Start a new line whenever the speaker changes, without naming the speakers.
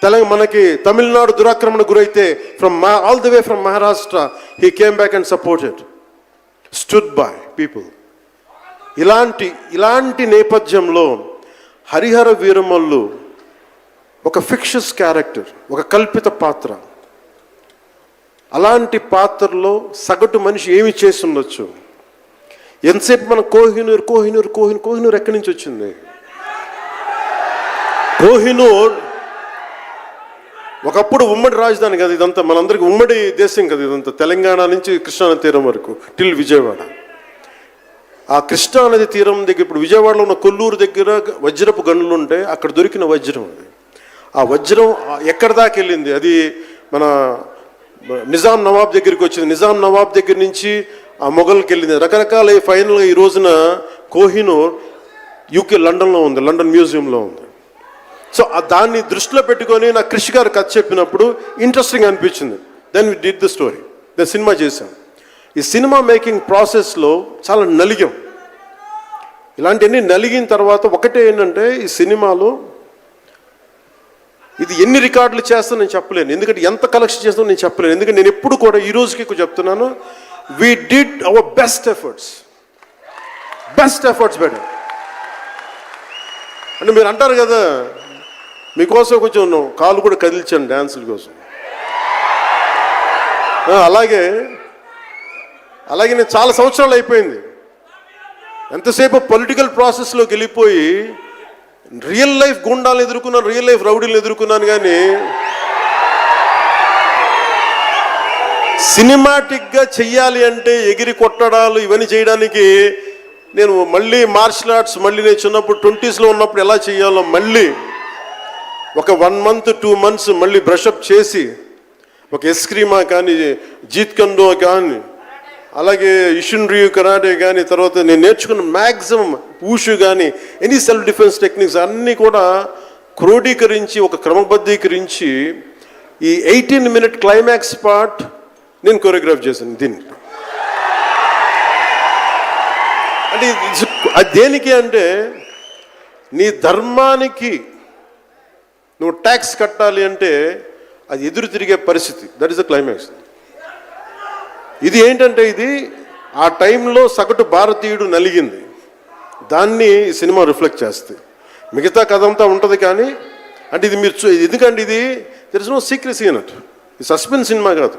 తెలంగాణ మనకి తమిళనాడు దురాక్రమణ గురైతే from all the way from Maharashtra he came back and supported, stood by people. ఇలాంటి నేపథ్యంలో హరిహర వీరమల్లు ఒక ఫిక్షస్ క్యారెక్టర్, ఒక కల్పిత పాత్ర. అలాంటి పాత్రలో సగటు మనిషి ఏమి చేసి ఉండొచ్చు? ఎంతసేపు మనం కోహినూర్ కోహినూర్ కోహినూర్ కోహినూర్ ఎక్కడి నుంచి వచ్చింది? కోహినూర్ ఒకప్పుడు ఉమ్మడి రాజధాని కదా ఇదంతా, మనందరికీ ఉమ్మడి దేశం కదా ఇదంతా, తెలంగాణ నుంచి కృష్ణానది తీరం వరకు టిల్ విజయవాడ. ఆ కృష్ణానది తీరం దగ్గర ఇప్పుడు విజయవాడలో ఉన్న కొల్లూరు దగ్గర వజ్రపు గనులు ఉంటాయి, అక్కడ దొరికిన వజ్రం అది. ఆ వజ్రం ఎక్కడి దాకా వెళ్ళింది? అది మన నిజాం నవాబ్ దగ్గరికి వచ్చింది, నిజాం నవాబ్ దగ్గర నుంచి ఆ మొఘల్కి వెళ్ళింది. రకరకాల ఫైనల్గా ఈ రోజున కోహినూర్ యూకే లండన్లో ఉంది, లండన్ మ్యూజియంలో ఉంది. సో దాన్ని దృష్టిలో పెట్టుకొని నాకు కృషి గారు కథ చెప్పినప్పుడు ఇంట్రెస్టింగ్ అనిపించింది. Then we did the story, then cinema చేశాం. ఈ సినిమా మేకింగ్ ప్రాసెస్లో చాలా నలిగాం. ఇలాంటివన్నీ నలిగిన తర్వాత ఒకటే ఏంటంటే, ఈ సినిమాలో ఇది ఎన్ని రికార్డులు చేస్తానో నేను చెప్పలేను, ఎందుకంటే ఎంత కలెక్షన్ చేస్తానో నేను చెప్పలేను. ఎందుకంటే నేను ఎప్పుడు కూడా ఈ రోజుకి చెప్తున్నాను, we did our best efforts better. అంటే మీరు అంటారు కదా, మీకోసం కొంచెం కాలు కూడా కదిల్చాను డ్యాన్సుల కోసం. అలాగే నేను చాలా సంవత్సరాలు అయిపోయింది, ఎంతసేపు పొలిటికల్ ప్రాసెస్లోకి వెళ్ళిపోయి రియల్ లైఫ్ గుండాలను ఎదుర్కొన్నాను, రియల్ లైఫ్ రౌడీలను ఎదుర్కొన్నాను. కానీ సినిమాటిక్గా చెయ్యాలి అంటే ఎగిరి కొట్టడాలు ఇవన్నీ చేయడానికి నేను మళ్ళీ మార్షల్ ఆర్ట్స్ మళ్ళీ నేను చిన్నప్పుడు 20s ఉన్నప్పుడు ఎలా చేయాలో మళ్ళీ ఒక 1 month 2 months మళ్ళీ బ్రషప్ చేసి, ఒక ఎస్క్రీమా కానీ, జీత్ కండో కానీ, అలాగే ఇషున్రియు కరాటే కానీ, తర్వాత నేను నేర్చుకున్న మ్యాక్సిమం ఊషు కానీ, ఎనీ సెల్ఫ్ డిఫెన్స్ టెక్నిక్స్ అన్నీ కూడా క్రోడీకరించి ఒక క్రమబద్ధీకరించి ఈ 18-minute క్లైమాక్స్ పార్ట్ నేను కొరియోగ్రాఫ్ చేశాను. దీన్ని అంటే అది దేనికి అంటే, నీ ధర్మానికి నువ్వు ట్యాక్స్ కట్టాలి అంటే అది ఎదురు తిరిగే పరిస్థితి, దట్ ఈస్ ద క్లైమాక్స్. ఇది ఏంటంటే, ఇది ఆ టైంలో సగటు భారతీయుడు నలిగింది, దాన్ని ఈ సినిమా రిఫ్లెక్ట్ చేస్తుంది. మిగతా కథ అంతా ఉంటుంది కానీ, అంటే ఇది మీరు ఎందుకంటే ఇది దెర్ ఇస్ నో సీక్రెసీ అన్నట్టు, ఇది సస్పెన్స్ సినిమా కాదు.